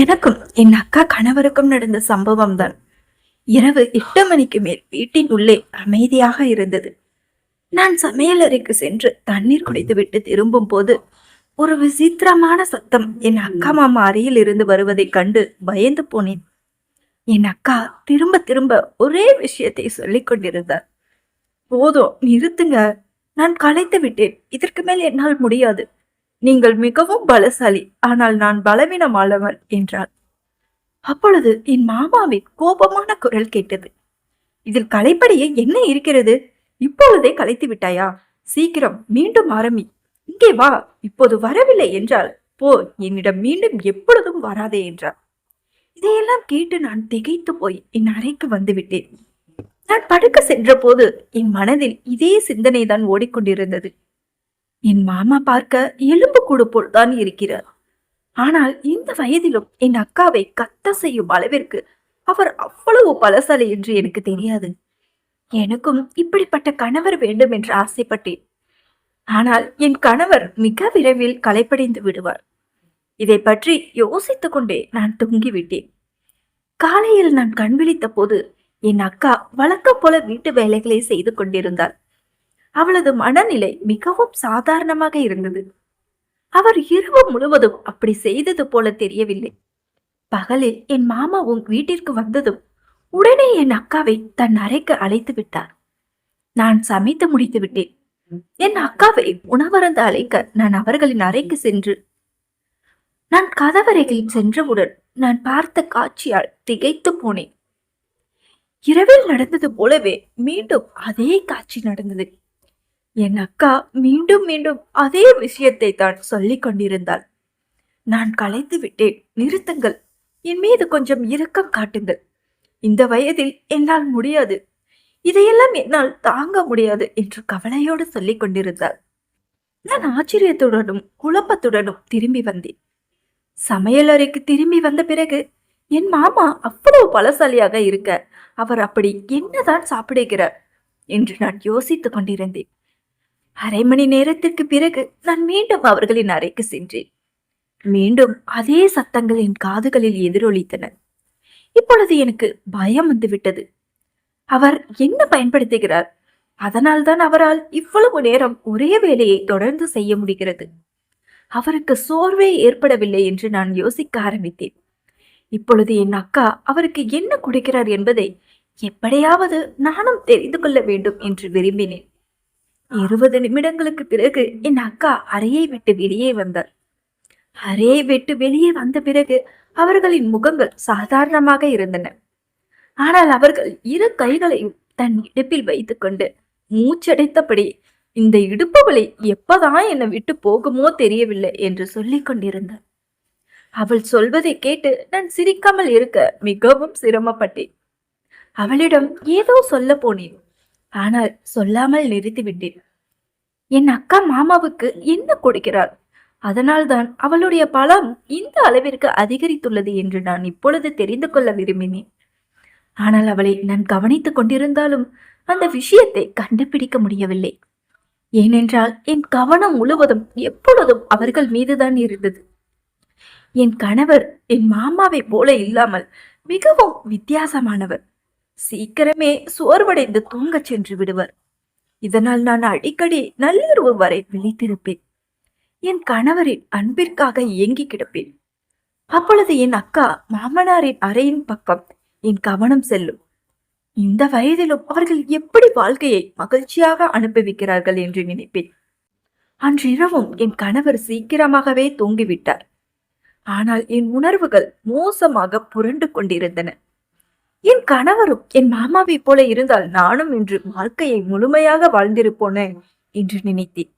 எனக்கும் என் அக்கா கணவருக்கும் நடந்த சம்பவம் தான். இரவு 8 மணிக்கு மேல் வீட்டின் உள்ளே அமைதியாக இருந்தது. நான் சமையல் அறைக்கு சென்று தண்ணீர் குடித்துவிட்டு திரும்பும் போது ஒரு விசித்திரமான சத்தம் என் அக்கா மாமா அறையில் இருந்து வருவதைக் கண்டு பயந்து போனேன். என் அக்கா திரும்ப திரும்ப ஒரே விஷயத்தை சொல்லிக் கொண்டிருந்தார். போதும், நிறுத்துங்க. நான் களைத்து விட்டேன். இதற்கு மேல் என்னால் முடியாது. நீங்கள் மிகவும் பலசாலி, ஆனால் நான் பலவீனமானவன் என்றார். அப்பொழுது என் மாமாவின் கோபமான குரல் கேட்டது. இதில் களைப்படைய என்ன இருக்கிறது? இப்பொழுதே களைத்து விட்டாயா? சீக்கிரம் மீண்டும் ஆரம்பி. இங்கே வா. இப்போது வரவில்லை என்றால் போ. என்னிடம் மீண்டும் எப்பொழுதும் வராதே என்றார். இதையெல்லாம் கேட்டு நான் திகைத்து போய் என் அறைக்கு வந்து விட்டேன். நான் படுக்க சென்ற போது என் மனதில் இதே சிந்தனை தான் ஓடிக்கொண்டிருந்தது. என் மாமா பார்க்க எலும்பு கூடு போல் தான் இருக்கிறார். ஆனால் இந்த வயதிலும் என் அக்காவை கத்த செய்யும் அளவிற்கு அவர் அவ்வளவு பலசாலி என்று எனக்கு தெரியாது. எனக்கும் இப்படிப்பட்ட கணவர் வேண்டும் என்று ஆசைப்பட்டேன். ஆனால் என் கணவர் மிக விரைவில் களைப்படைந்து விடுவார். இதை பற்றி யோசித்துக் கொண்டே நான் தூங்கிவிட்டேன். காலையில் நான் கண் விழித்த போது என் அக்கா வழக்கம் போல வீட்டு வேலைகளை செய்து கொண்டிருந்தாள். அவளது மனநிலை மிகவும் சாதாரணமாக இருந்தது. அவர் இரவு முழுவதும் அப்படி செய்தது போல தெரியவில்லை. பகலில் என் மாமாவும் வீட்டிற்கு வந்ததும் உடனே என் அக்காவை தன் அறைக்கு அழைத்து விட்டார். நான் சமைத்து முடித்து விட்டேன். என் அக்காவை உணவருந்த அழைக்க நான் அவர்களின் அறைக்கு சென்று நான் கதவறையில் சென்றவுடன் நான் பார்த்த காட்சியால் திகைத்து போனேன். இரவில் நடந்தது போலவே மீண்டும் அதே காட்சி நடந்தது. என் அக்கா மீண்டும் மீண்டும் அதே விஷயத்தை தான் சொல்லிக் கொண்டிருந்தாள். நான் களைத்து விட்டேன். நிறுத்துங்கள். என் மீது கொஞ்சம் இரக்கம் காட்டுங்கள். இந்த வயதில் என்னால் முடியாது. இதையெல்லாம் என்னால் தாங்க முடியாது என்று கவலையோடு சொல்லிக் கொண்டிருந்தாள். நான் ஆச்சரியத்துடனும் குழப்பத்துடனும் திரும்பி வந்தேன். சமையல் அறைக்கு திரும்பி வந்த பிறகு என் மாமா அவ்வளவு பலசாலியாக இருக்க அவர் அப்படி என்னதான் சாப்பிடுகிறார் என்று நான் யோசித்துக் கொண்டிருந்தேன். அரை மணி நேரத்திற்கு பிறகு நான் மீண்டும் அவர்களின் அறைக்கு சென்றேன். மீண்டும் அதே சத்தங்கள் என் காதுகளில் எதிரொலித்தன. இப்பொழுது எனக்கு பயம் வந்துவிட்டது. அவர் என்ன பயன்படுத்துகிறார்? அதனால்தான் அவரால் இவ்வளவு நேரம் ஒரே வேலையை தொடர்ந்து செய்ய முடிகிறது. அவருக்கு சோர்வே ஏற்படவில்லை என்று நான் யோசிக்க ஆரம்பித்தேன். இப்பொழுது என் அக்கா அவருக்கு என்ன கொடுக்கிறார் என்பதை எப்படியாவது நானும் தெரிந்து கொள்ள வேண்டும் என்று விரும்பினேன். 20 நிமிடங்களுக்கு பிறகு என் அக்கா அறையை விட்டு வெளியே வந்தார். அறையை விட்டு வெளியே வந்த பிறகு அவர்களின் முகங்கள் சாதாரணமாக இருந்தன. ஆனால் அவர்கள் இரு கைகளையும் தன் இடுப்பில் வைத்துக் கொண்டு மூச்சடைத்தபடி இந்த இடுப்பு வலி எப்பதான் என்னை விட்டு போகுமோ தெரியவில்லை என்று சொல்லிக் கொண்டிருந்தார். அவள் சொல்வதை கேட்டு நான் சிரிக்காமல் இருக்க மிகவும் சிரமப்பட்டேன். அவளிடம் ஏதோ சொல்ல போனேன். ஆனால் சொல்லாமல் நிறுத்திவிட்டேன். என் அக்கா மாமாவுக்கு என்ன கொடுக்கிறாள்? அதனால்தான் அவளுடைய பலம் இந்த அளவிற்கு அதிகரித்துள்ளது என்று நான் இப்பொழுது தெரிந்து கொள்ள விரும்பினேன். ஆனால் அவளை நான் கவனித்துக் கொண்டிருந்தாலும் அந்த விஷயத்தை கண்டுபிடிக்க முடியவில்லை. ஏனென்றால் என் கவனம் முழுவதும் எப்பொழுதும் அவர்கள் மீதுதான் இருந்தது. என் கணவர் என் மாமாவை போல இல்லாமல் மிகவும் வித்தியாசமானவர். சீக்கிரமே சோர்வடைந்து தூங்கச் சென்று விடுவர். இதனால் நான் அடிக்கடி நள்ளிரவு வரை விழித்திருப்பேன். என் கணவரின் அன்பிற்காக ஏங்கி கிடப்பேன். அப்பொழுது என் அக்கா மாமனாரின் அறையின் பக்கம் என் கவனம் செல்லும். இந்த வயதிலும் அவர்கள் எப்படி வாழ்க்கையை மகிழ்ச்சியாக அனுபவிக்கிறார்கள் என்று நினைப்பேன். அன்றிரவும் என் கணவர் சீக்கிரமாகவே தூங்கிவிட்டார். ஆனால் என் உணர்வுகள் மோசமாக புரண்டு கொண்டிருந்தன. என் கணவரும் என் மாமாவை போல இருந்தால் நானும் இன்று வாழ்க்கையை முழுமையாக வாழ்ந்திருப்போனே என்று நினைத்தேன்.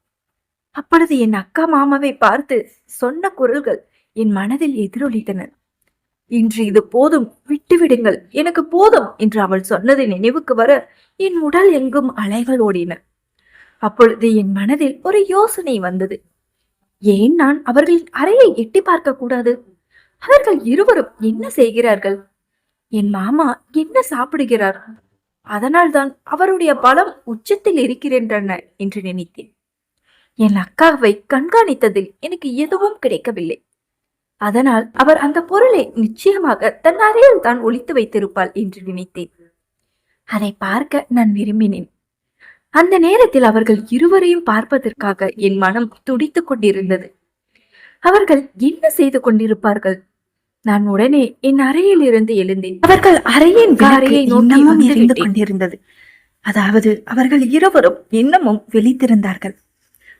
அப்பொழுது என் அக்கா மாமாவை பார்த்து சொன்ன குரல்கள் என் மனதில் எதிரொலித்தன. இன்று இது போதும், விட்டுவிடுங்கள், எனக்கு போதும் என்று அவள் சொன்னது நினைவுக்கு வர என் உடல் எங்கும் அலைகள் ஓடின. அப்பொழுது என் மனதில் ஒரு யோசனை வந்தது. ஏன் நான் அவர்களின் அறையை எட்டி பார்க்க கூடாது? அவர்கள் இருவரும் என்ன செய்கிறார்கள்? என் மாமா என்ன சாப்பிடுகிறார்? அதனால்தான் அவருடைய பலம் உச்சத்தில் இருக்கின்றன என்று நினைத்தேன். என் அக்காவை கண்காணித்ததில் எனக்கு எதுவும் கிடைக்கவில்லை. அதனால் அவர் அந்த பொருளை நிச்சயமாக தன் அறையில் தான் ஒளித்து வைத்திருப்பாள் என்று நினைத்தேன். அதை பார்க்க நான் விரும்பினேன். அந்த நேரத்தில் அவர்கள் இருவரையும் பார்ப்பதற்காக என் மனம் துடித்துக் கொண்டிருந்தது. அவர்கள் என்ன செய்து கொண்டிருப்பார்கள்? நான் உடனே என் அறையில் இருந்து எழுந்தேன். அவர்கள் அறையின் காரையை நோக்கி எரிந்து கொண்டிருந்தது. அதாவது அவர்கள் இருவரும் இன்னமும் விழித்திருந்தார்கள்.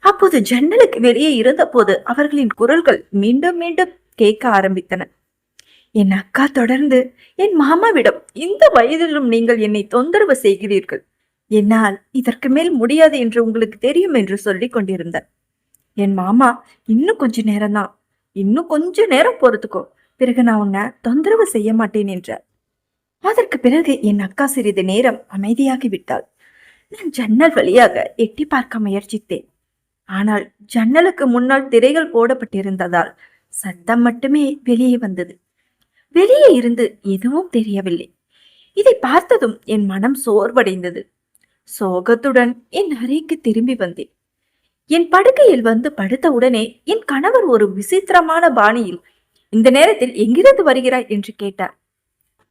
அப்போது ஜன்னலுக்கு வெளியே இருந்த போது அவர்களின் குரல்கள் மீண்டும் மீண்டும் கேட்க ஆரம்பித்தன. என் அக்கா தொடர்ந்து என் மாமாவிடம், இந்த வயதிலும் நீங்கள் என்னை தொந்தரவு செய்கிறீர்கள், என்னால் இதற்கு மேல் முடியாது என்று உங்களுக்கு தெரியும் என்று சொல்லிக் கொண்டிருந்தார். என் மாமா, இன்னும் கொஞ்ச நேரம்தான், இன்னும் கொஞ்ச நேரம் பொறுத்துக்கோ, பிறகு நான் உன்னை தொந்தரவு செய்ய மாட்டேன் என்றார். அதற்கு பிறகு என் அக்கா சிறிது நேரம் அமைதியாகி விட்டாள். நான் ஜன்னல் வழியாக எட்டி பார்க்க முயற்சித்தேன். ஆனால் ஜன்னலுக்கு முன்னால் திரைகள் போடப்பட்டிருந்ததால் சத்தம் மட்டுமே வெளியே வந்தது. வெளியே இருந்து எதுவும் தெரியவில்லை. இதை பார்த்ததும் என் மனம் சோர்வடைந்தது. சோகத்துடன் என் அறைக்கு திரும்பி வந்தேன். என் படுக்கையில் வந்து படுத்த உடனே என் கணவர் ஒரு விசித்திரமான பாணியில், இந்த நேரத்தில் எங்கிருந்து வருகிறாய் என்று கேட்டார்.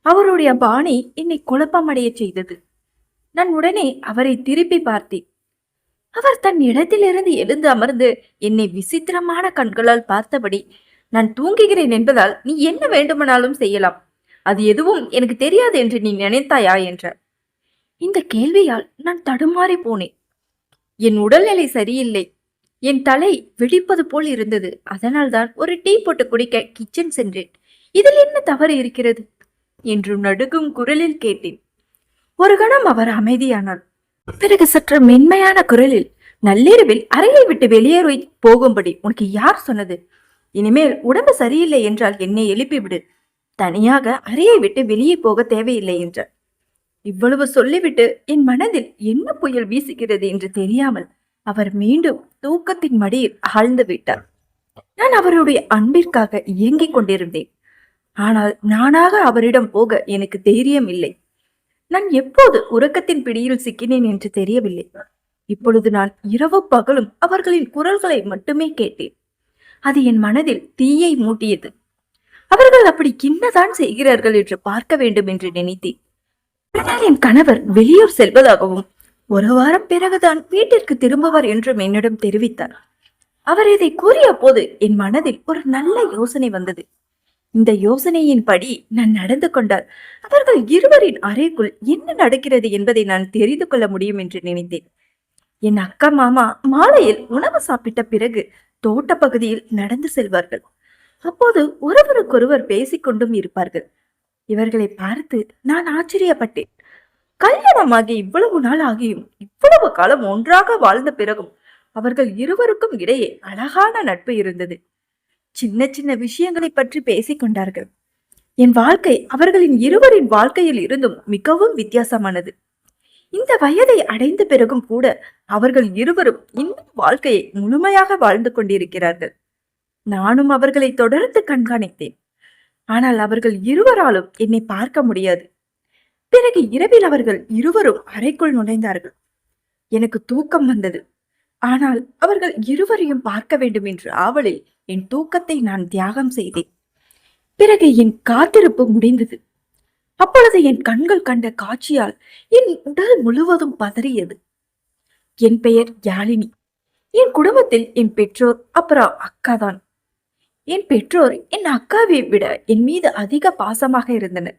அவருடைய பாணி என்னை குழப்பமடைய செய்தது. நான் உடனே அவரை திருப்பி பார்த்தேன். அவர் தன் இடத்திலிருந்து எழுந்து அமர்ந்து என்னை விசித்திரமான கண்களால் பார்த்தபடி, நான் தூங்குகிறேன் என்பதால் நீ என்ன வேண்டுமானாலும் செய்யலாம், அது எதுவும் எனக்கு தெரியாது என்று நீ நினைத்தாயா என்றார். இந்த கேள்வியால் நான் தடுமாறி போனேன். என் உடல்நிலை சரியில்லை. என் தலை வெடிப்பது போல் இருந்தது. அதனால்தான் ஒரு டீ போட்டு குடிக்க கிச்சன் சென்றேன். இதில் என்ன தவறு இருக்கிறது என்று நடுங்கும் குரலில் கேட்டேன். ஒரு கணம் அவர் அமைதியானார். பிறகு சற்று மென்மையான குரலில், நள்ளிரவில் அறையை விட்டு வெளியேறி போகும்படி உனக்கு யார் சொன்னது? இனிமேல் உடம்பு சரியில்லை என்றால் என்னை எழுப்பிவிடு, தனியாக அறையை விட்டு வெளியே போக தேவையில்லை என்றார். இவ்வளவு சொல்லிவிட்டு என் மனதில் என்ன புயல் வீசுகிறது என்று தெரியாமல் அவர் மீண்டும் தூக்கத்தின் மடியில் ஆழ்ந்து விட்டார். நான் அவருடைய அன்பிற்காக இயங்கிக் கொண்டிருந்தேன். ஆனால் நானாக அவரிடம் போக எனக்கு தைரியம் இல்லை. நான் எப்போது உறக்கத்தின் பிடியில் சிக்கினேன் என்று தெரியவில்லை. இப்பொழுது நான் இரவு பகலும் அவர்களின் குரல்களை மட்டுமே கேட்டேன். அது என் மனதில் தீயை மூட்டியது. அவர்கள் அப்படி என்னதான் செய்கிறார்கள் என்று பார்க்க வேண்டும் என்று நினைத்தேன். என் கணவர் வெளியூர் செல்வதாகவும் ஒரு வாரம் பிறகுதான் வீட்டிற்கு திரும்புவார் என்றும் என்னிடம் தெரிவித்தார். அவர் இதை கூறிய போது என் மனதில் ஒரு நல்ல யோசனை வந்தது. இந்த யோசனையின் படி நான் நடந்து கொண்டால் அவர்கள் இருவரின் அறைக்குள் என்ன நடக்கிறது என்பதை நான் தெரிந்து கொள்ள முடியும் என்று நினைத்தேன். என் அக்கா மாமா மாலையில் உணவு சாப்பிட்ட பிறகு தோட்ட பகுதியில் நடந்து செல்வார்கள். அப்போது ஒருவருக்கொருவர் பேசிக்கொண்டும் இருப்பார்கள். இவர்களை பார்த்து நான் ஆச்சரியப்பட்டேன். கல்யாணமாகி இவ்வளவு நாள் ஆகியும் இவ்வளவு காலம் ஒன்றாக வாழ்ந்த பிறகும் அவர்கள் இருவருக்கும் இடையே அழகான நட்பு இருந்தது. சின்ன சின்ன விஷயங்களை பற்றி பேசிக் கொண்டார்கள். என் வாழ்க்கை அவர்களின் இருவரின் வாழ்க்கையில் இருந்தும் மிகவும் வித்தியாசமானது. இந்த வயதை அடைந்த பிறகும் கூட அவர்கள் இருவரும் இன்னும் வாழ்க்கையை முழுமையாக வாழ்ந்து கொண்டிருக்கிறார்கள். நானும் அவர்களை தொடர்ந்து கண்காணித்தேன். ஆனால் அவர்கள் இருவராலும் என்னை பார்க்க முடியாது. பிறகு இரவில் அவர்கள் இருவரும் அறைக்குள் நுழைந்தார்கள். எனக்கு தூக்கம் வந்தது. ஆனால் அவர்கள் இருவரையும் பார்க்க வேண்டும் என்ற ஆவலில் என் தூக்கத்தை நான் தியாகம் செய்தேன். பிறகு என் காத்திருப்பு முடிந்தது. அப்பொழுது என் கண்கள் கண்ட காட்சியால் என் உடல் முழுவதும் பதறியது. என் பெயர் யாழினி. என் குடும்பத்தில் என் பெற்றோர் அப்புறம் அக்கா தான். என் பெற்றோர் என் அக்காவை விட என் மீது அதிக பாசமாக இருந்தனர்.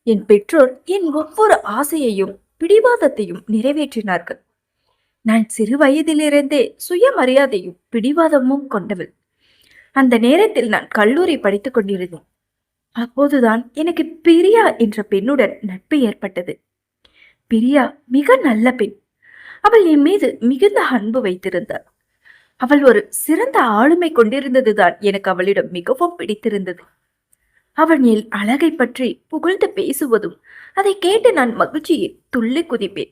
என் பெற்றோர் என் ஒவ்வொரு ஆசையையும் பிடிவாதத்தையும் நிறைவேற்றினார்கள். நான் சிறு வயதிலிருந்தே சுயமரியாதையும் பிடிவாதமும் கொண்டவள். அந்த நேரத்தில் நான் கல்லூரி படித்துக் கொண்டிருந்தேன். அப்போதுதான் எனக்கு பிரியா என்ற பெண்ணுடன் நட்பு ஏற்பட்டது. பிரியா மிக நல்ல பெண். அவள் என் மீது மிகுந்த அன்பு வைத்திருந்தாள். அவள் ஒரு சிறந்த ஆளுமை கொண்டிருந்ததுதான் எனக்கு அவளிடம் மிகவும் பிடித்திருந்தது. அவள் என் அழகை பற்றி புகழ்ந்து பேசுவதும் அதை கேட்டு நான் மகிழ்ச்சியில் துள்ளி குதிப்பேன்.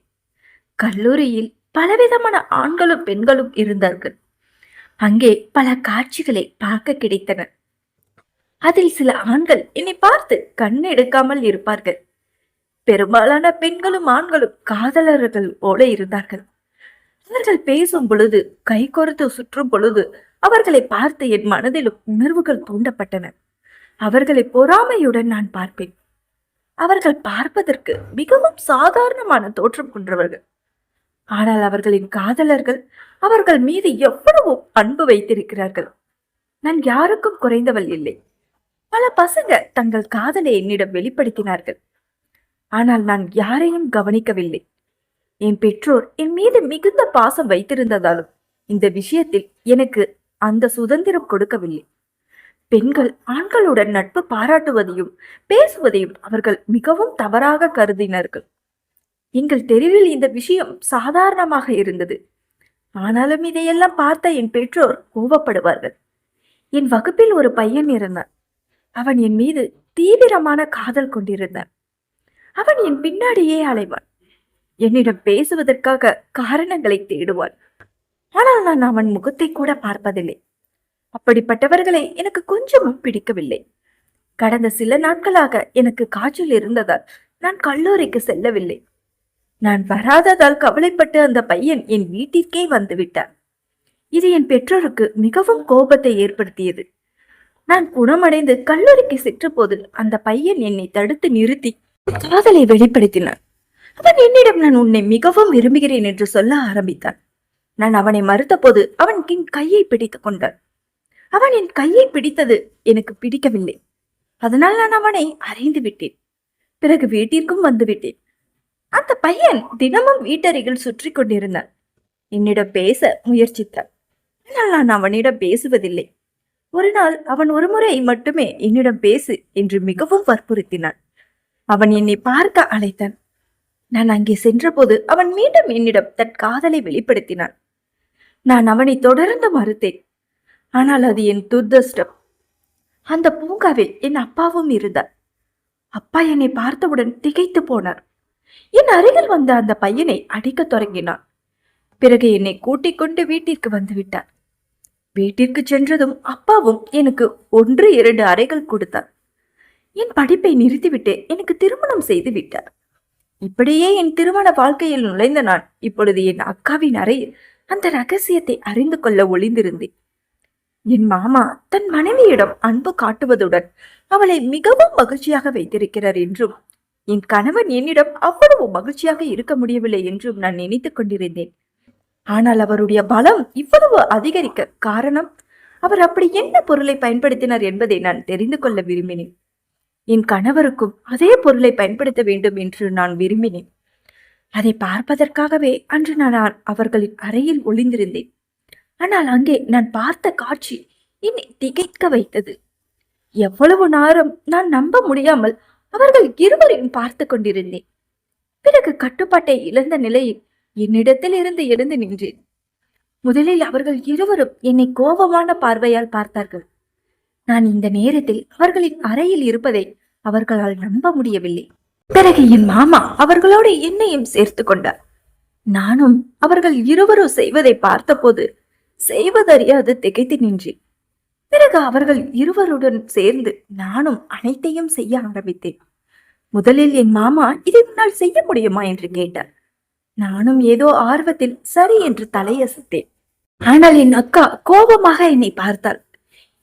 கல்லூரியில் பலவிதமான ஆண்களும் பெண்களும் இருந்தார்கள். அங்கே பல காட்சிகளை பார்க்க கிடைத்தன. அதில் சில ஆண்கள் என்னை பார்த்து கண் எடுக்காமல் இருப்பார்கள். பெரும்பாலான பெண்களும் ஆண்களும் காதலர்கள் போல இருந்தார்கள். அவர்கள் பேசும் பொழுது, கை கோர்த்து சுற்றும் பொழுது அவர்களை பார்த்து என் மனதிலும் உணர்வுகள் தூண்டப்பட்டன. அவர்களை பொறாமையுடன் நான் பார்ப்பேன். அவர்கள் பார்ப்பதற்கு மிகவும் சாதாரணமான தோற்றம் கொண்டவர்கள். ஆனால் அவர்களின் காதலர்கள் அவர்கள் மீது எவ்வளவு அன்பு வைத்திருக்கிறார்கள். நான் யாருக்கும் குறைந்தவள் இல்லை. பல பசங்க தங்கள் காதலை என்னிடம் வெளிப்படுத்தினார்கள். ஆனால் நான் யாரையும் கவனிக்கவில்லை. என் பெற்றோர் என் மீது மிகுந்த பாசம் வைத்திருந்ததாலும் இந்த விஷயத்தில் எனக்கு அந்த சுதந்திரம் கொடுக்கவில்லை. பெண்கள் ஆண்களுடன் நட்பு பாராட்டுவதையும் பேசுவதையும் அவர்கள் மிகவும் தவறாக கருதினார்கள். எங்கள் தெருவில் இந்த விஷயம் சாதாரணமாக இருந்தது. ஆனாலும் இதையெல்லாம் பார்த்த என் பெற்றோர் கோபப்படுவார்கள். என் வகுப்பில் ஒரு பையன் இருந்தான். அவன் என் மீது தீவிரமான காதல் கொண்டிருந்தான். அவன் என் பின்னாடியே அலைவான். என்னிடம் பேசுவதற்காக காரணங்களை தேடுவான். ஆனால் நான் அவன் முகத்தை கூட பார்ப்பதில்லை. அப்படிப்பட்டவர்களை எனக்கு கொஞ்சமும் பிடிக்கவில்லை. கடந்த சில நாட்களாக எனக்கு காய்ச்சல் இருந்ததால் நான் கல்லூரிக்கு செல்லவில்லை. நான் வராததால் கவலைப்பட்டு அந்த பையன் என் வீட்டிற்கே வந்து விட்டான். இது என் பெற்றோருக்கு மிகவும் கோபத்தை ஏற்படுத்தியது. நான் குணமடைந்து கல்லூரிக்கு சென்ற போது அந்த பையன் என்னை தடுத்து நிறுத்தி காதலை வெளிப்படுத்தினான். அவன் என்னிடம் நான் உன்னை மிகவும் விரும்புகிறேன் என்று சொல்ல ஆரம்பித்தான். நான் அவனை மறுத்த போது அவன் என் கையை பிடித்துக் கொண்டான். அவன் என் கையை பிடித்தது எனக்கு பிடிக்கவில்லை. அதனால் நான் அவனை அறைந்து விட்டேன். பிறகு வீட்டிற்கும் வந்து விட்டேன். அந்த பையன் தினமும் வீட்டருகில் சுற்றி கொண்டிருந்தான். என்னிடம் பேச முயற்சித்தான். ஆனால் நான் அவனிடம் பேசுவதில்லை. ஒரு நாள் அவன் ஒரு முறை மட்டுமே என்னிடம் பேசு என்று மிகவும் வற்புறுத்தினான். அவன் என்னை பார்க்க அழைத்தான். நான் அங்கே சென்றபோது அவன் மீண்டும் என்னிடம் தன் காதலை வெளிப்படுத்தினான். நான் அவனை தொடர்ந்து மறுத்தேன். ஆனால் அது என் துர்தஷ்டம். அந்த பூங்காவில் என் அப்பாவும் இருந்தார். அப்பா என்னை பார்த்தவுடன் திகைத்து போனார். என் அருகில் வந்த அந்த பையனை அடிக்க தொடங்கினான். பிறகு என்னை கூட்டிக் கொண்டு வீட்டிற்கு வந்து விட்டார். வீட்டிற்கு சென்றதும் அப்பாவும் எனக்கு 1-2 அறைகள் கொடுத்தார். என் படிப்பை நிறுத்திவிட்டு எனக்கு திருமணம் செய்து விட்டார். இப்படியே என் திருமண வாழ்க்கையில் நுழைந்த நான் இப்பொழுது என் அக்காவின் அறையில் அந்த ரகசியத்தை அறிந்து கொள்ள ஒளிந்திருந்தேன். என் மாமா தன் மனைவியிடம் அன்பு காட்டுவதுடன் அவளை மிகவும் மகிழ்ச்சியாக வைத்திருக்கிறார் என்றும் என் கணவன் என்னிடம் அவ்வளவு மகிழ்ச்சியாக இருக்க முடியவில்லை என்றும் நான் நினைத்துக் கொண்டிருந்தேன். ஆனால் அவருடைய பலம் இவ்வளவு அதிகரிக்க காரணம் அவர் அப்படி என்ன பொருளை பயன்படுத்தினார் என்பதை நான் தெரிந்து கொள்ள விரும்பினேன். என் கணவருக்கும் அதே பொருளை பயன்படுத்த வேண்டும் என்று நான் விரும்பினேன். அதை பார்ப்பதற்காகவே அன்று நான் அவர்களின் அறையில் ஒளிந்திருந்தேன். ஆனால் அங்கே நான் பார்த்த காட்சி என்னை திகைக்க வைத்தது. எவ்வளவு நேரம் நான் நம்ப முடியாமல் அவர்கள் இருவரையும் பார்த்து கொண்டிருந்தேன். பிறகு கட்டுப்பாட்டை இழந்த நிலையில் என்னிடத்தில் இருந்து எழுந்து நின்றேன். முதலில் அவர்கள் இருவரும் என்னை கோபமான பார்வையால் பார்த்தார்கள். நான் இந்த நேரத்தில் அவர்களின் அறையில் இருப்பதை அவர்களால் நம்ப முடியவில்லை. பிறகு என் மாமா அவர்களோடு என்னையும் சேர்த்து கொண்டார். நானும் அவர்கள் இருவரும் செய்வதை பார்த்தபோது செய்வதறியாது திகைத்து நின்றேன். பிறகு அவர்கள் இருவருடன் சேர்ந்து நானும் அனைத்தையும் செய்ய ஆரம்பித்தேன். முதலில் என் மாமா இதை உன்னால் செய்ய முடியுமா என்று கேட்டார். நானும் ஏதோ ஆர்வத்தில் சரி என்று தலையசைத்தேன். ஆனால் என் அக்கா கோபமாக என்னை பார்த்தாள்.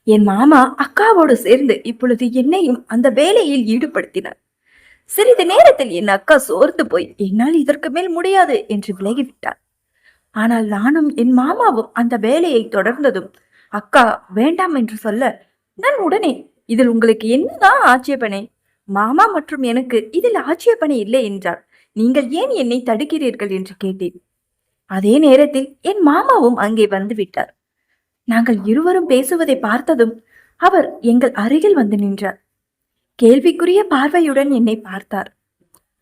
என் மாமா அக்காவோடு சேர்ந்து இப்பொழுது என்னையும் அந்த வேலையில் ஈடுபடுத்தினார். சிறிது நேரத்தில் என் அக்கா சோர்ந்து போய் என்னால் இதற்கு மேல் முடியாது என்று விலகிவிட்டார். ஆனால் நானும் என் மாமாவும் அந்த வேலையை தொடர்ந்ததும் அக்கா வேண்டாம் என்று சொல்ல நான் உடனே இதில் உங்களுக்கு என்னதான் ஆட்சேபனை? மாமா மற்றும் எனக்கு இதில் ஆட்சேபனை இல்லை என்றார். நீங்கள் ஏன் என்னை தடுக்கிறீர்கள் என்று கேட்டேன். அதே நேரத்தில் என் மாமாவும் அங்கே வந்து விட்டார். நாங்கள் இருவரும் பேசுவதை பார்த்ததும் அவர் எங்கள் அருகில் வந்து நின்றார். கேள்விக்குரிய பார்வையுடன் என்னை பார்த்தார்.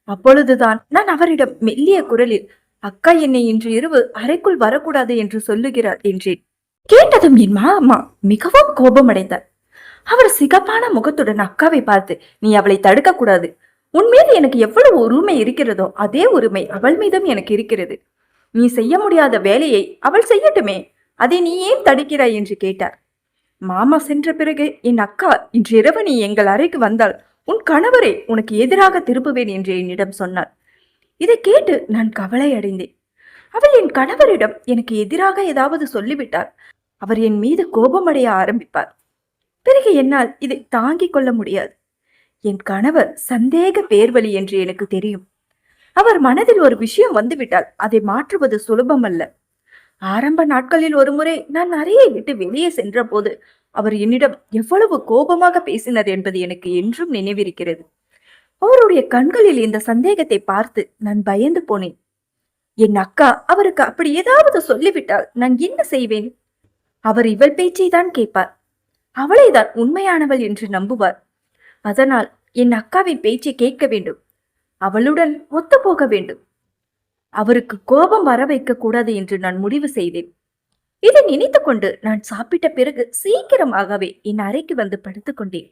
அப்பொழுதுதான் நான் அவரிடம் மெல்லிய குரலில் அக்கா என்னை இன்று இரவு அறைக்குள் வரக்கூடாது என்று சொல்லுகிறார் என்றேன். கேட்டதும் என் மாமா மிகவும் கோபமடைந்தார். அவர் சிகப்பான முகத்துடன் அக்காவை பார்த்து, நீ அவளை தடுக்க கூடாது. உன் மீது எனக்கு எவ்வளவு உரிமை இருக்கிறதோ அதே உரிமை அவள் மீதும் எனக்கு இருக்கிறது. நீ செய்ய முடியாத வேலையை அவள் செய்யட்டுமே, அதை நீ ஏன் தடுக்கிறாய் என்று கேட்டார். மாமா சென்ற பிறகு என் அக்கா இன்று இரவு நீ எங்கள் அறைக்கு வந்தால் உன் கணவரை உனக்கு எதிராக திருப்புவேன் என்று என்னிடம் சொன்னார். இதை கேட்டு நான் கவலை அடைந்தேன். அவள் என் கணவரிடம் எனக்கு எதிராக ஏதாவது சொல்லிவிட்டார். அவர் என் மீது கோபமடைய ஆரம்பிப்பார். பிறகு என்னால் இதை தாங்கிக் கொள்ள முடியாது. என் கணவர் சந்தேக பேர்வழி என்று எனக்கு தெரியும். அவர் மனதில் ஒரு விஷயம் வந்துவிட்டால் அதை மாற்றுவது சுலபம் அல்ல. ஆரம்ப நாட்களில் ஒருமுறை நான் அறையை விட்டு வெளியே சென்ற போது அவர் என்னிடம் எவ்வளவு கோபமாக பேசினார் என்பது எனக்கு என்றும் நினைவிருக்கிறது. அவருடைய கண்களில் இந்த சந்தேகத்தை பார்த்து நான் பயந்து போனேன். என் அக்கா அவருக்கு அப்படி ஏதாவது சொல்லிவிட்டால் நான் என்ன செய்வேன்? அவர் இவள் பேச்சை தான் கேட்பார். அவளைதான் உண்மையானவள் என்று நம்புவார். அதனால் என் அக்காவின் பேச்சை கேட்க வேண்டும். அவளுடன் ஒத்து போக வேண்டும். அவருக்கு கோபம் வர வைக்க கூடாது என்று நான் முடிவு செய்தேன். இதை நினைத்து கொண்டு நான் சாப்பிட்ட பிறகு சீக்கிரமாகவே என் அறைக்கு வந்து படுத்துக் கொண்டேன்.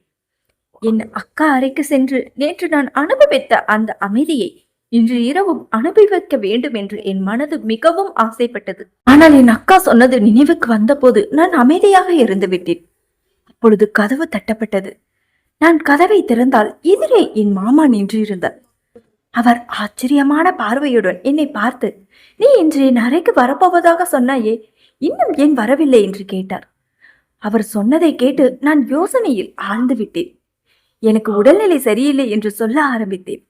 என் அக்கா அறைக்கு சென்று நேற்று நான் அனுபவித்த அந்த அமைதியை இன்று இரவும் அனுபவிக்க வேண்டும் என்று என் மனது மிகவும் ஆசைப்பட்டது. ஆனால் என் அக்கா சொன்னது நினைவுக்கு வந்த போது நான் அமைதியாக இருந்து விட்டேன். அப்பொழுது கதவு தட்டப்பட்டது. நான் கதவை திறந்தால் எதிரே என் மாமா நின்று இருந்தார். அவர் ஆச்சரியமான பார்வையுடன் என்னை பார்த்து, நீ இன்று என் அறைக்கு வரப்போவதாக சொன்னாயே, இன்னும் ஏன் வரவில்லை என்று கேட்டார். அவர் சொன்னதை கேட்டு நான் யோசனையில் ஆழ்ந்து விட்டேன். எனக்கு உடல்நிலை சரியில்லை என்று சொல்ல ஆரம்பித்தேன்.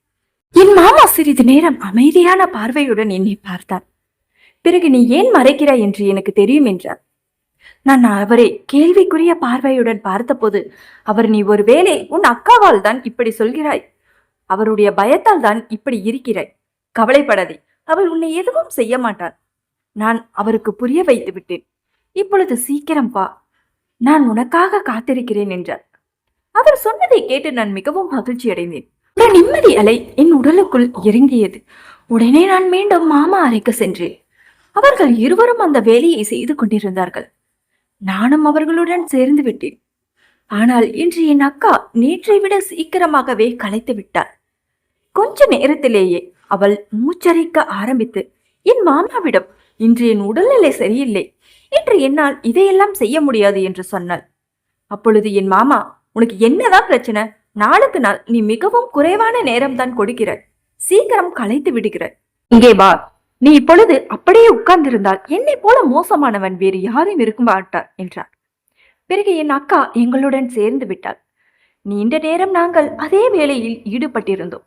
என் மாமா சிறிது நேரம் அமைதியான பார்வையுடன் என்னை பார்த்தார். பிறகு நீ ஏன் மறைக்கிறாய் என்று எனக்கு தெரியும் என்றார். நான் அவரை கேள்விக்குரிய பார்வையுடன் பார்த்தபோது அவர், நீ ஒருவேளை உன் அக்காவால் தான் இப்படி சொல்கிறாய், அவருடைய பயத்தால் தான் இப்படி இருக்கிறாய், கவலைப்படாதே, அவள் உன்னை எதுவும் செய்ய மாட்டாள். நான் அவருக்கு புரிய வைத்து விட்டேன். இப்பொழுது சீக்கிரம் வா, நான் உனக்காக காத்திருக்கிறேன் என்றார். அவர் சொன்னதை கேட்டு நான் மிகவும் மகிழ்ச்சி அடைந்தேன். ஒரு நிம்மதி அலை என் உடலுக்குள் இறங்கியது. உடனே நான் மீண்டும் மாமா அறைக்கு சென்றேன். அவர்கள் இருவரும் அந்த வேலையை செய்து கொண்டிருந்தார்கள். நானும் அவர்களுடன் சேர்ந்து விட்டேன். ஆனால் இன்று என் அக்கா நேற்றை விட சீக்கிரமாகவே களைத்து விட்டாள். கொஞ்ச நேரத்திலேயே அவள் மூச்சரிக்க ஆரம்பித்து என் மாமாவிடம், இன்று என் உடல்நிலை சரியில்லை, இன்று என்னால் இதையெல்லாம் செய்ய முடியாது என்று சொன்னாள். அப்பொழுது என் மாமா, உனக்கு என்னதான் பிரச்சனை? நாளுக்கு நாள் நீ மிகவும் குறைவான நேரம் தான் கொடுக்கிறாய், சீக்கிரம் களைத்து விடுகிறாய். இங்கே வா, நீ இப்பொழுது அப்படியே உட்கார்ந்திருந்தால் என்னை போல மோசமானவன் வேறு யாரும் இருக்க மாட்டார் என்றார். பிறகு என் அக்கா எங்களுடன் சேர்ந்து விட்டாள். நீண்ட நேரம் நாங்கள் அதே வேலையில் ஈடுபட்டிருந்தோம்.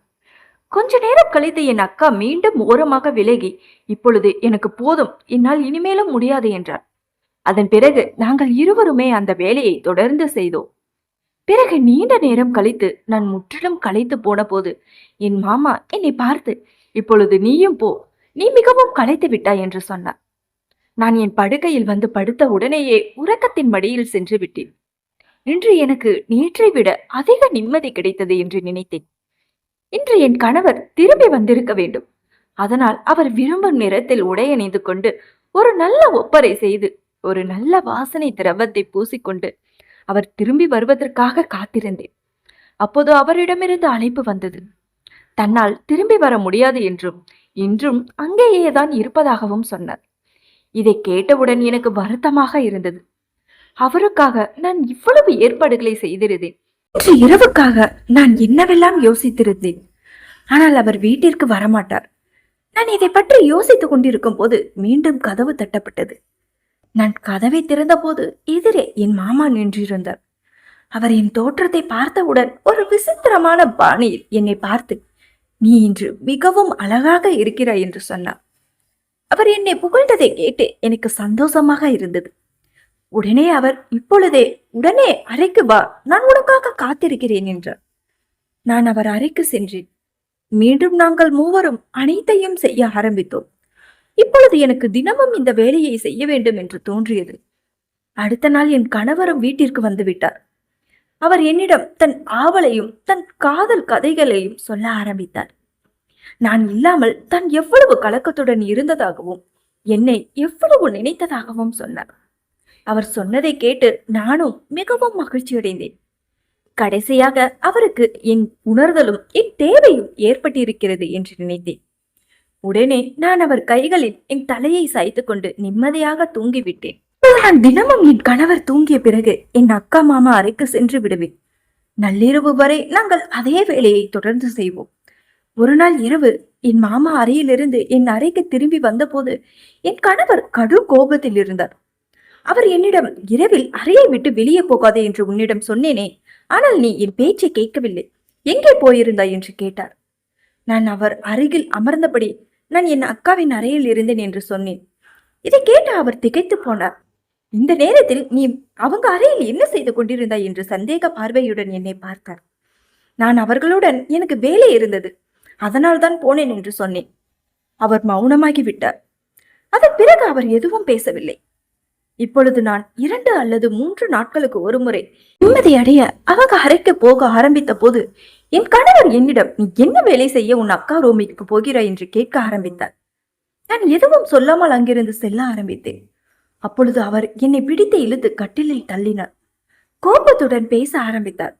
கொஞ்ச நேரம் கழித்து என் அக்கா மீண்டும் ஓரமாக விலகி, இப்பொழுது எனக்கு போதும், என்னால் இனிமேலும் முடியாது என்றார். அதன் பிறகு நாங்கள் இருவருமே அந்த வேலையை தொடர்ந்து செய்தோம். பிறகு நீண்ட நேரம் கழித்து நான் முற்றிலும் களைத்து போன போது என் மாமா என்னை பார்த்து, இப்பொழுது நீயும் போ, நீ மிகவும் களைத்து விட்டாய் என்று சொன்னார். நான் என் படுக்கையில் வந்து படுத்த உடனேயே உறக்கத்தின் மடியில் சென்று விட்டேன். இன்று எனக்கு நேற்றை விட அதிக நிம்மதி கிடைத்தது என்று நினைத்தேன். இன்று என் கணவர் திரும்பி வந்திருக்க வேண்டும். அதனால் அவர் விரும்பும் நிறத்தில் உடை அணிந்து கொண்டு ஒரு நல்ல ஒப்பரை செய்து ஒரு நல்ல வாசனை திரவத்தை பூசிக்கொண்டு அவர் திரும்பி வருவதற்காக காத்திருந்தேன். அப்போது அவரிடமிருந்து அழைப்பு வந்தது. தன்னால் திரும்பி வர முடியாது என்றும் இன்றும் அங்கேயேதான் இருப்பதாகவும் சொன்னார். இதை கேட்டவுடன் எனக்கு வருத்தமாக இருந்தது. அவருக்காக நான் இவ்வளவு ஏற்பாடுகளை செய்திருந்தேன். இன்று இரவுக்காக நான் என்னவெல்லாம் யோசித்திருந்தேன். ஆனால் அவர் வீட்டிற்கு வரமாட்டார். நான் இதை பற்றி யோசித்துக் கொண்டிருக்கும் போது மீண்டும் கதவு தட்டப்பட்டது. நான் கதவை திறந்த போது எதிரே என் மாமா நின்றிருந்தார். அவர் என் தோற்றத்தை பார்த்தவுடன் ஒரு விசித்திரமான பாணியில் என்னை பார்த்து, நீ இன்று மிகவும் அழகாக இருக்கிறாய் என்று சொன்னார். அவர் என்னை புகழ்ந்ததை கேட்டு எனக்கு சந்தோஷமாக இருந்தது. உடனே அவர், இப்பொழுதே உடனே அறைக்கு வா, நான் உனக்காக காத்திருக்கிறேன் என்றார். நான் அவர் அறைக்கு சென்றேன். மீண்டும் நாங்கள் மூவரும் அனைத்தையும் செய்ய ஆரம்பித்தோம். இப்பொழுது எனக்கு தினமும் இந்த வேலையை செய்ய வேண்டும் என்று தோன்றியது. அடுத்த நாள் என் கணவரும் வீட்டிற்கு வந்து விட்டார். அவர் என்னிடம் தன் ஆவலையும் தன் காதல் கதைகளையும் சொல்ல ஆரம்பித்தார். நான் இல்லாமல் தான் எவ்வளவு கலக்கத்துடன் இருந்ததாகவும் என்னை எவ்வளவு நினைத்ததாகவும் சொன்னார். அவர் சொன்னதை கேட்டு நானும் மிகவும் மகிழ்ச்சி அடைந்தேன். கடைசியாக அவருக்கு என் உணர்தலும் என் தேவையும் ஏற்பட்டிருக்கிறது என்று நினைத்தேன். உடனே நான் அவர் கைகளில் என் தலையை சாய்த்து கொண்டு நிம்மதியாக தூங்கிவிட்டேன். நான் தினமும் என் கணவர் தூங்கிய பிறகு என் அக்கா மாமா அறைக்கு சென்று விடுவேன். நள்ளிரவு வரை நாங்கள் அதே வேலையை தொடர்ந்து செய்வோம். ஒரு நாள் இரவு என் மாமா அறையிலிருந்து என் அறைக்கு திரும்பி வந்தபோது என் கணவர் கடும் கோபத்தில் இருந்தார். அவர் என்னிடம் இரவில் அறையை விட்டு வெளியே போகாதே என்று உன்னிடம் சொன்னேனே, ஆனால் நீ என் பேச்சை கேட்கவில்லை. எங்கே போயிருந்தாய் என்று கேட்டார். நான் அவர் அருகில் அமர்ந்தபடி நான் என் அக்காவின் அறையில் இருந்தேன் என்று சொன்னேன். இதை கேட்டு அவர் திகைத்து போனார். இந்த நேரத்தில் நீ அவங்க அறையில் என்ன செய்து கொண்டிருந்தாய் என்று சந்தேக பார்வையுடன் என்னை பார்த்தார். நான் அவர்களுடன் எனக்கு வேலை இருந்தது, அதனால் தான் போனேன் என்று சொன்னேன். அவர் மௌனமாகி விட்டார். அதன் பிறகு அவர் எதுவும் பேசவில்லை. இப்பொழுது நான் 2 அல்லது 3 நாட்களுக்கு ஒரு முறை நிம்மதி அடைய அவங்க அறைக்கு போக ஆரம்பித்த போது என் கணவர் என்னிடம், நீ என்ன வேலை செய்ய உன் அக்கா ரூமிற்கு போகிறாய் என்று கேட்க ஆரம்பித்தார். நான் எதுவும் சொல்லாமல் அங்கிருந்து செல்ல ஆரம்பித்தேன். அப்பொழுது அவர் என்னை பிடித்து இழுத்து கட்டிலில் தள்ளினார். கோபத்துடன் பேச ஆரம்பித்தார்.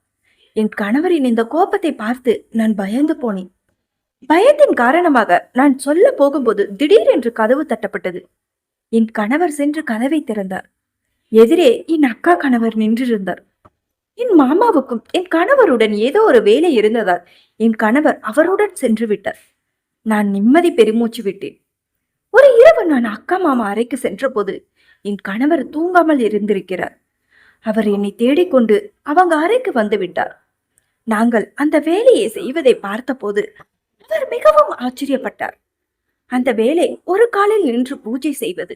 என் கணவரின் இந்த கோபத்தை பார்த்து நான் பயந்து போனேன். பயத்தின் காரணமாக நான் சொல்ல போகும்போது திடீரென்று கதவு தட்டப்பட்டது. என் கணவர் சென்று கதவை திறந்தார். எதிரே என் அக்கா கணவர் நின்றிருந்தார். என் மாமாவுக்கும் என் கணவருடன் ஏதோ ஒரு வேலை இருந்ததால் என் கணவர் அவருடன் சென்று விட்டார். நான் நிம்மதி பெருமூச்சு விட்டேன். ஒரு இரவு நான் அக்கா மாமா அறைக்கு சென்ற போது என் கணவர் தூங்காமல் இருந்திருக்கிறார். அவர் என்னை தேடிக்கொண்டு அவங்க அறைக்கு வந்து விட்டார். நாங்கள் அந்த வேலையை செய்வதை பார்த்தபோது அவர் மிகவும் ஆச்சரியப்பட்டார். அந்த வேலை ஒரு காலில் நின்று பூஜை செய்வது.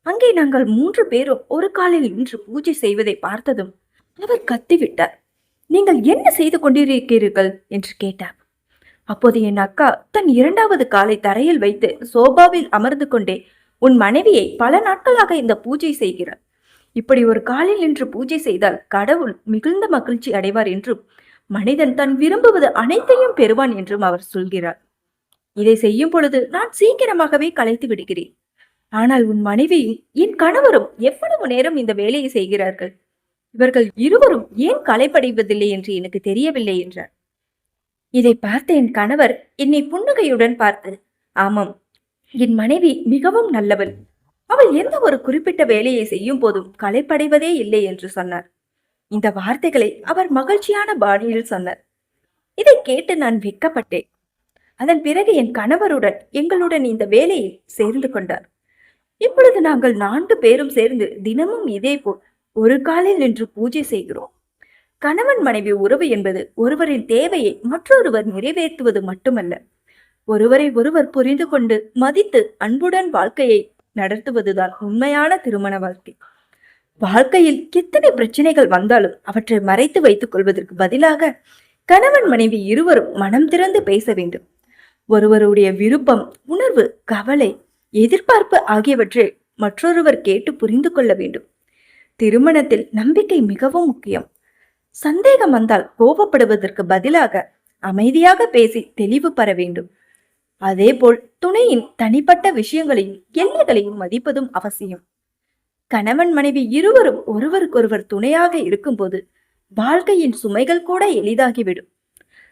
அங்கே நாங்கள் 3 பேரும் ஒரு காலில் நின்று பூஜை செய்வதை பார்த்ததும் அவர் கத்திவிட்டார். நீங்கள் என்ன செய்து கொண்டிருக்கிறீர்கள் என்று கேட்டார். அப்போது என் அக்கா தன் 2வது காலை தரையில் வைத்து சோபாவில் அமர்ந்து கொண்டே, உன் மனைவியை பல நாட்களாக இந்த பூஜை செய்கிறார். இப்படி ஒரு காலில் நின்று பூஜை செய்தால் கடவுள் மிகுந்த மகிழ்ச்சி அடைவார் என்றும் மனிதன் தன் விரும்புவது அனைத்தையும் பெறுவான் என்றும் அவர் சொல்கிறார். இதை செய்யும் பொழுது நான் சீக்கிரமாகவே களைத்து விடுகிறேன். ஆனால் உன் மனைவியும் என் கணவரும் எவ்வளவு நேரம் இந்த வேலையை செய்கிறார்கள். இவர்கள் இருவரும் ஏன் களைப்படைவதில்லை என்று எனக்கு தெரியவில்லை என்றார். இதை பார்த்த என் கணவர் என்னை புன்னகையுடன் பார்த்து, ஆமாம், என் மனைவி மிகவும் நல்லவள். அவள் எந்த ஒரு குறிப்பிட்ட வேலையை செய்யும் போதும் களைப்படைவதே இல்லை என்று சொன்னார். இந்த வார்த்தைகளை அவர் மகிழ்ச்சியான பாணியில் சொன்னார். இதை கேட்டு நான் வெட்கப்பட்டேன். அதன் பிறகு என் கணவருடன் எங்களுடன் இந்த வேலையில் சேர்ந்து கொண்டார். இப்பொழுது நாங்கள் 4 பேரும் சேர்ந்து தினமும் இதே போல் ஒரு காலில் நின்று பூஜை செய்கிறோம். கணவன் மனைவி உறவு என்பது ஒருவரின் தேவையை மற்றொருவர் நிறைவேற்றுவது மட்டுமல்ல, ஒருவரை ஒருவர் புரிந்து கொண்டு மதித்து அன்புடன் வாழ்க்கையை நடத்துவதுதான் உண்மையான திருமண வாழ்க்கை. வாழ்க்கையில் எத்தனை பிரச்சனைகள் வந்தாலும் அவற்றை மறைத்து வைத்துக் கொள்வதற்கு பதிலாக கணவன் மனைவி இருவரும் மனம் திறந்து பேச வேண்டும். ஒருவருடைய விருப்பம், உணர்வு, கவலை, எதிர்பார்ப்பு ஆகியவற்றை மற்றொருவர் கேட்டு புரிந்து கொள்ள வேண்டும். திருமணத்தில் நம்பிக்கை மிகவும் முக்கியம். சந்தேகம் வந்தால் கோபப்படுவதற்கு பதிலாக அமைதியாக பேசி தெளிவு பெற வேண்டும். அதேபோல் துணையின் தனிப்பட்ட விஷயங்களையும் எல்லைகளையும் மதிப்பதும் அவசியம். கணவன் மனைவி இருவரும் ஒருவருக்கொருவர் துணையாக இருக்கும்போது வாழ்க்கையின் சுமைகள் கூட எளிதாகிவிடும்.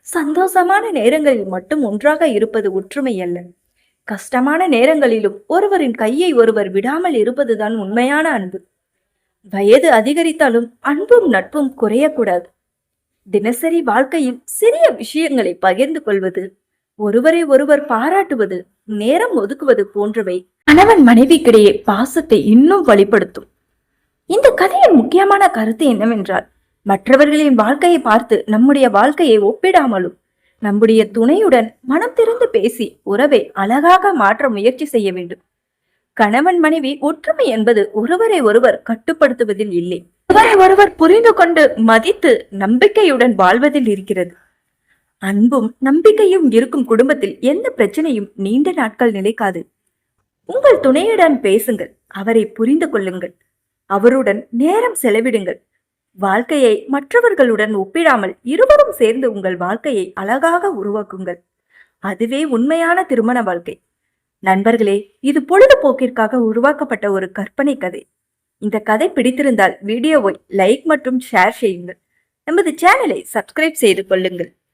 சந்தோஷமான நேரங்களில் மட்டும் ஒன்றாக இருப்பது ஒற்றுமை அல்ல. கஷ்டமான நேரங்களிலும் ஒருவரின் கையை ஒருவர் விடாமல் இருப்பதுதான் உண்மையான அன்பு. வயது அதிகரித்தாலும் அன்பும் நட்பும் குறையக்கூடாது. தினசரி வாழ்க்கையில் சிறிய விஷயங்களை பகிர்ந்து கொள்வது, ஒருவரை ஒருவர் பாராட்டுவது, நேரம் ஒதுக்குவது போன்றவை கணவன் மனைவிக்கிடையே பாசத்தை இன்னும் வலுப்படுத்தும். இந்த கதையின் முக்கியமான கருத்து என்னவென்றால், மற்றவர்களின் வாழ்க்கையை பார்த்து நம்முடைய வாழ்க்கையை ஒப்பிடாமலும் நம்முடைய துணையுடன் மனம் திறந்து பேசி உறவை அழகாக மாற்ற முயற்சி செய்ய வேண்டும். கணவன் மனைவி ஒற்றுமை என்பது ஒருவரை ஒருவர் கட்டுப்படுத்துவதில் இல்லை, ஒருவரை ஒருவர் புரிந்து கொண்டு மதித்து நம்பிக்கையுடன் வாழ்வதில் இருக்கிறது. அன்பும் நம்பிக்கையும் இருக்கும் குடும்பத்தில் எந்த பிரச்சனையும் நீண்ட நாட்கள் நிலைக்காது. உங்கள் துணையுடன் பேசுங்கள், அவரை புரிந்து கொள்ளுங்கள், அவருடன் நேரம் செலவிடுங்கள். வாழ்க்கையை மற்றவர்களுடன் ஒப்பிடாமல் இருவரும் சேர்ந்து உங்கள் வாழ்க்கையை அழகாக உருவாக்குங்கள். அதுவே உண்மையான திருமண வாழ்க்கை. நண்பர்களே, இது பொழுதுபோக்கிற்காக உருவாக்கப்பட்ட ஒரு கற்பனை கதை. இந்த கதை பிடித்திருந்தால் வீடியோவை லைக் மற்றும் ஷேர் செய்யுங்கள். நமது சேனலை சப்ஸ்கிரைப் செய்து கொள்ளுங்கள்.